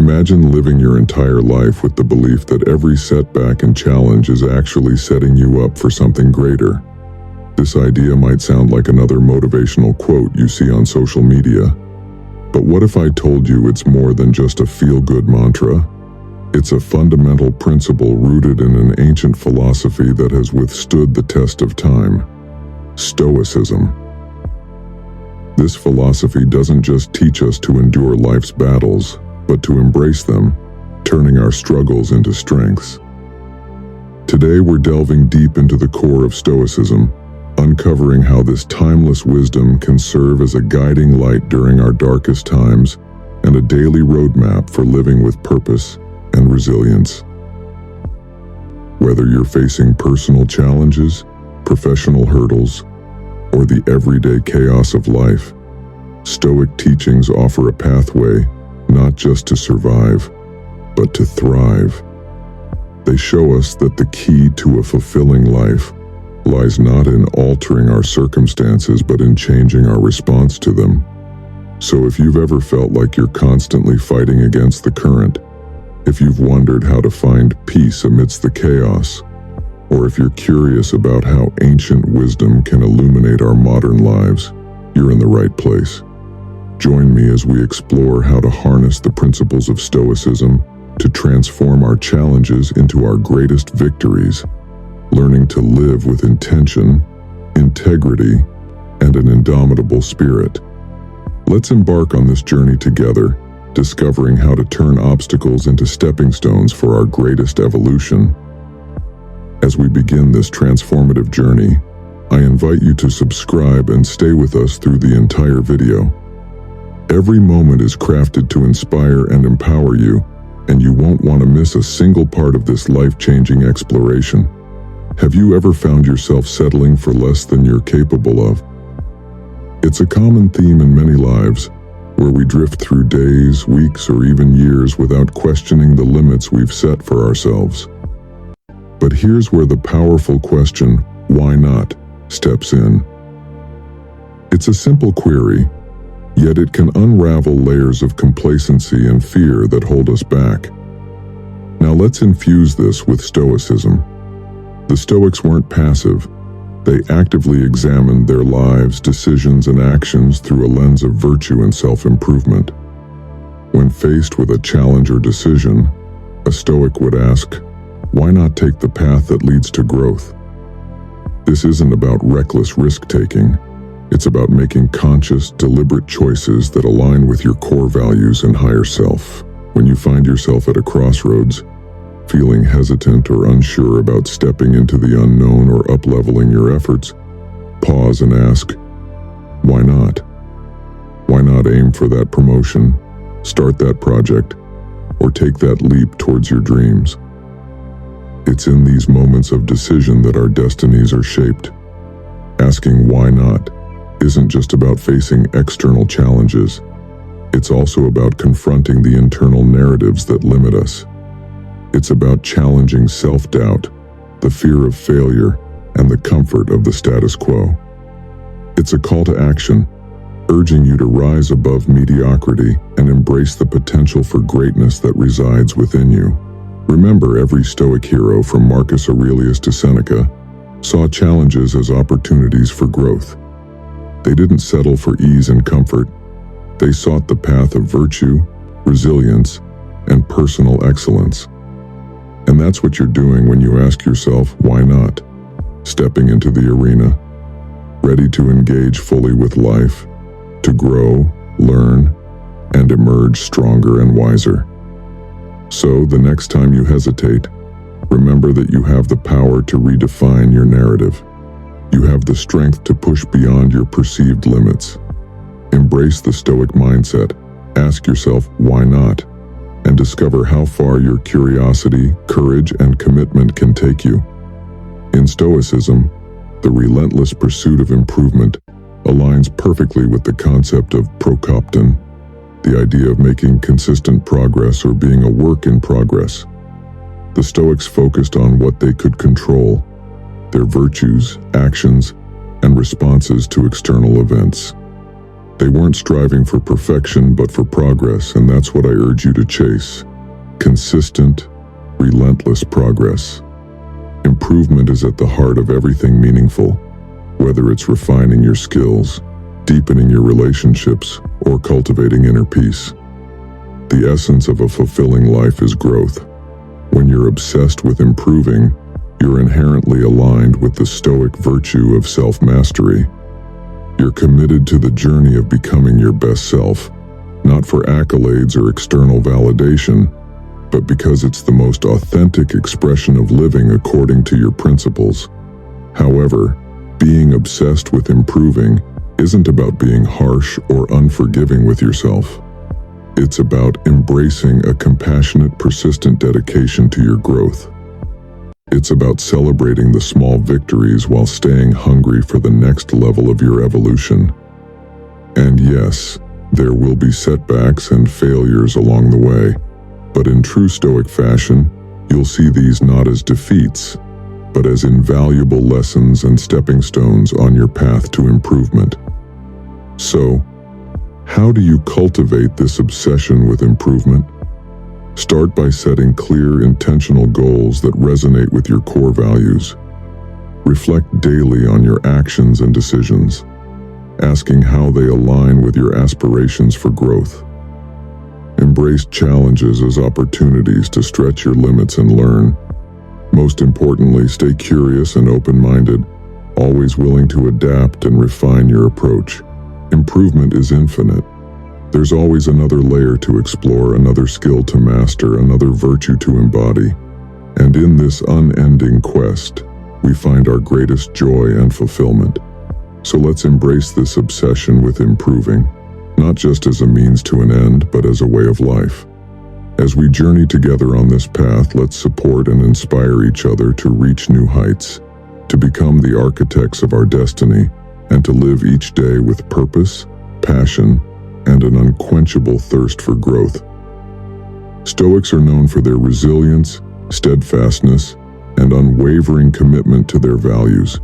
Imagine living your entire life with the belief that every setback and challenge is actually setting you up for something greater. This idea might sound like another motivational quote you see on social media. But what if I told you it's more than just a feel-good mantra? It's a fundamental principle rooted in an ancient philosophy that has withstood the test of time: Stoicism. This philosophy doesn't just teach us to endure life's battles, but to embrace them, turning our struggles into strengths. Today we're delving deep into the core of Stoicism, uncovering how this timeless wisdom can serve as a guiding light during our darkest times and a daily roadmap for living with purpose and resilience. Whether you're facing personal challenges, professional hurdles, or the everyday chaos of life, Stoic teachings offer a pathway not just to survive, but to thrive. They show us that the key to a fulfilling life lies not in altering our circumstances, but in changing our response to them. So if you've ever felt like you're constantly fighting against the current, if you've wondered how to find peace amidst the chaos, or if you're curious about how ancient wisdom can illuminate our modern lives, you're in the right place. Join me as we explore how to harness the principles of Stoicism to transform our challenges into our greatest victories, learning to live with intention, integrity, and an indomitable spirit. Let's embark on this journey together, discovering how to turn obstacles into stepping stones for our greatest evolution. As we begin this transformative journey, I invite you to subscribe and stay with us through the entire video. Every moment is crafted to inspire and empower you, and you won't want to miss a single part of this life-changing exploration. Have you ever found yourself settling for less than you're capable of? It's a common theme in many lives, where we drift through days, weeks, or even years without questioning the limits we've set for ourselves. But here's where the powerful question, "Why not?" steps in. It's a simple query, yet it can unravel layers of complacency and fear that hold us back. Now let's infuse this with Stoicism. The Stoics weren't passive. They actively examined their lives, decisions, and actions through a lens of virtue and self-improvement. When faced with a challenge or decision, a Stoic would ask, why not take the path that leads to growth? This isn't about reckless risk-taking. It's about making conscious, deliberate choices that align with your core values and higher self. When you find yourself at a crossroads, feeling hesitant or unsure about stepping into the unknown or up-leveling your efforts, pause and ask, why not? Why not aim for that promotion, start that project, or take that leap towards your dreams? It's in these moments of decision that our destinies are shaped. Asking why not isn't just about facing external challenges. It's also about confronting the internal narratives that limit us. It's about challenging self-doubt, the fear of failure, and the comfort of the status quo. It's a call to action, urging you to rise above mediocrity and embrace the potential for greatness that resides within you. Remember, every Stoic hero from Marcus Aurelius to Seneca saw challenges as opportunities for growth. They didn't settle for ease and comfort. They sought the path of virtue, resilience, and personal excellence. And that's what you're doing when you ask yourself, why not? Stepping into the arena, ready to engage fully with life, to grow, learn, and emerge stronger and wiser. So, the next time you hesitate, remember that you have the power to redefine your narrative. You have the strength to push beyond your perceived limits. Embrace the Stoic mindset, ask yourself, why not? And discover how far your curiosity, courage, and commitment can take you. In Stoicism, the relentless pursuit of improvement aligns perfectly with the concept of prokopton, the idea of making consistent progress or being a work in progress. The Stoics focused on what they could control, their virtues, actions, and responses to external events. They weren't striving for perfection but for progress, and that's what I urge you to chase. Consistent, relentless progress. Improvement is at the heart of everything meaningful, whether it's refining your skills, deepening your relationships, or cultivating inner peace. The essence of a fulfilling life is growth. When you're obsessed with improving, you're inherently aligned with the Stoic virtue of self-mastery. You're committed to the journey of becoming your best self, not for accolades or external validation, but because it's the most authentic expression of living according to your principles. However, being obsessed with improving isn't about being harsh or unforgiving with yourself. It's about embracing a compassionate, persistent dedication to your growth. It's about celebrating the small victories while staying hungry for the next level of your evolution. And yes, there will be setbacks and failures along the way, but in true Stoic fashion, you'll see these not as defeats, but as invaluable lessons and stepping stones on your path to improvement. So, how do you cultivate this obsession with improvement? Start by setting clear, intentional goals that resonate with your core values. Reflect daily on your actions and decisions, asking how they align with your aspirations for growth. Embrace challenges as opportunities to stretch your limits and learn. Most importantly, stay curious and open-minded, always willing to adapt and refine your approach. Improvement is infinite. There's always another layer to explore, another skill to master, another virtue to embody. And in this unending quest, we find our greatest joy and fulfillment. So let's embrace this obsession with improving, not just as a means to an end, but as a way of life. As we journey together on this path, let's support and inspire each other to reach new heights, to become the architects of our destiny, and to live each day with purpose, passion, and an unquenchable thirst for growth. Stoics are known for their resilience, steadfastness, and unwavering commitment to their values.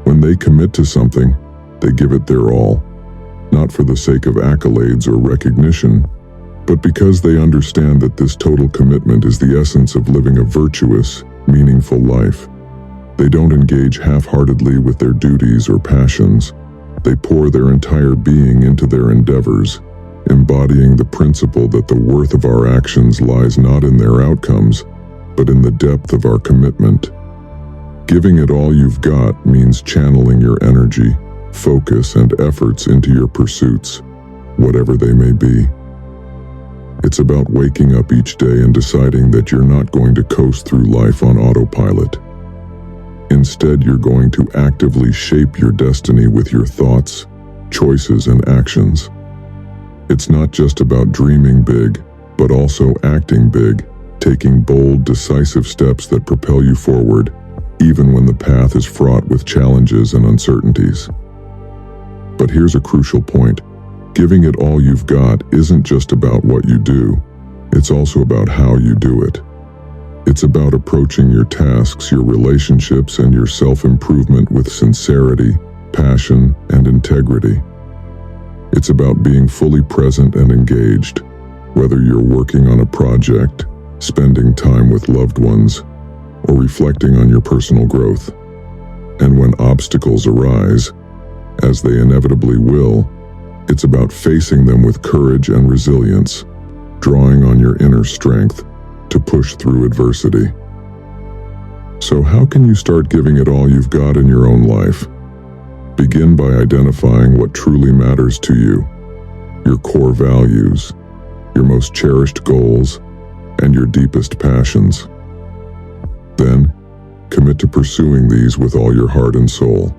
When they commit to something, they give it their all, not for the sake of accolades or recognition, but because they understand that this total commitment is the essence of living a virtuous, meaningful life. They don't engage half-heartedly with their duties or passions. They pour their entire being into their endeavors, embodying the principle that the worth of our actions lies not in their outcomes, but in the depth of our commitment. Giving it all you've got means channeling your energy, focus, and efforts into your pursuits, whatever they may be. It's about waking up each day and deciding that you're not going to coast through life on autopilot. Instead, you're going to actively shape your destiny with your thoughts, choices, and actions. It's not just about dreaming big, but also acting big, taking bold, decisive steps that propel you forward, even when the path is fraught with challenges and uncertainties. But here's a crucial point. Giving it all you've got isn't just about what you do, it's also about how you do it. It's about approaching your tasks, your relationships, and your self-improvement with sincerity, passion, and integrity. It's about being fully present and engaged, whether you're working on a project, spending time with loved ones, or reflecting on your personal growth. And when obstacles arise, as they inevitably will, it's about facing them with courage and resilience, drawing on your inner strength to push through adversity. So how can you start giving it all you've got in your own life? Begin by identifying what truly matters to you, your core values, your most cherished goals, and your deepest passions. Then, commit to pursuing these with all your heart and soul.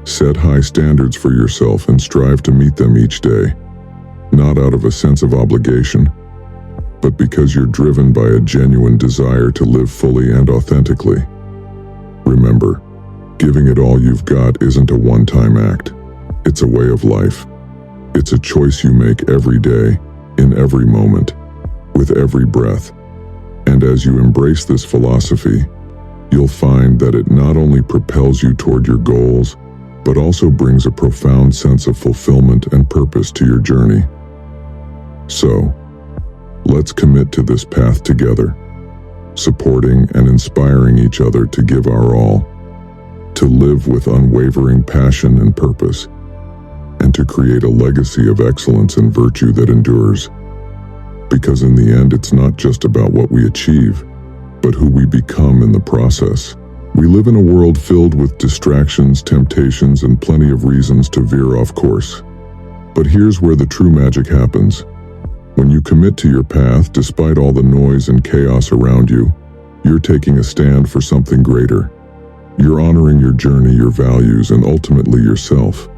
Set high standards for yourself and strive to meet them each day, not out of a sense of obligation, but because you're driven by a genuine desire to live fully and authentically. Remember, giving it all you've got isn't a one-time act. It's a way of life. It's a choice you make every day, in every moment, with every breath. And as you embrace this philosophy, you'll find that it not only propels you toward your goals, but also brings a profound sense of fulfillment and purpose to your journey. So, let's commit to this path together, supporting and inspiring each other to give our all, to live with unwavering passion and purpose, and to create a legacy of excellence and virtue that endures. Because in the end, it's not just about what we achieve, but who we become in the process. We live in a world filled with distractions, temptations, and plenty of reasons to veer off course. But here's where the true magic happens. When you commit to your path, despite all the noise and chaos around you, you're taking a stand for something greater. You're honoring your journey, your values, and ultimately yourself.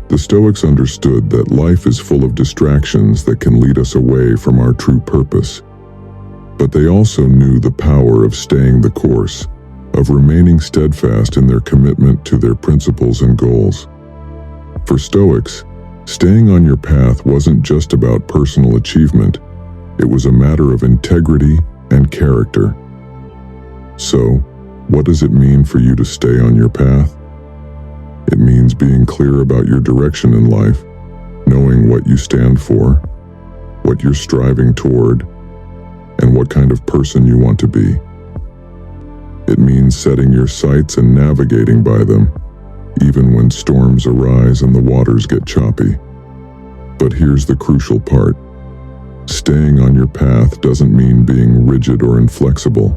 The Stoics understood that life is full of distractions that can lead us away from our true purpose. But they also knew the power of staying the course, of remaining steadfast in their commitment to their principles and goals. For Stoics, staying on your path wasn't just about personal achievement, it was a matter of integrity and character. So, what does it mean for you to stay on your path? It means being clear about your direction in life, knowing what you stand for, what you're striving toward, and what kind of person you want to be. It means setting your sights and navigating by them, even when storms arise and the waters get choppy. But here's the crucial part. Staying on your path doesn't mean being rigid or inflexible.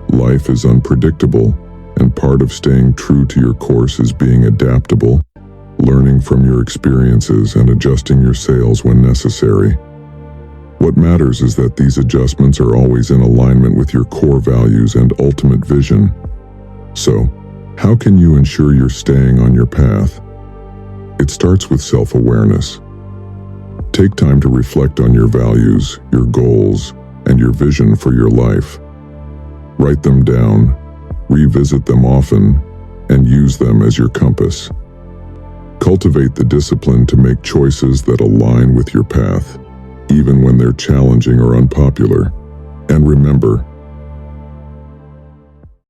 Life is unpredictable, and part of staying true to your course is being adaptable, learning from your experiences and adjusting your sails when necessary. What matters is that these adjustments are always in alignment with your core values and ultimate vision. So, how can you ensure you're staying on your path? It starts with self-awareness. Take time to reflect on your values, your goals, and your vision for your life. Write them down, revisit them often, and use them as your compass. Cultivate the discipline to make choices that align with your path, even when they're challenging or unpopular. And remember,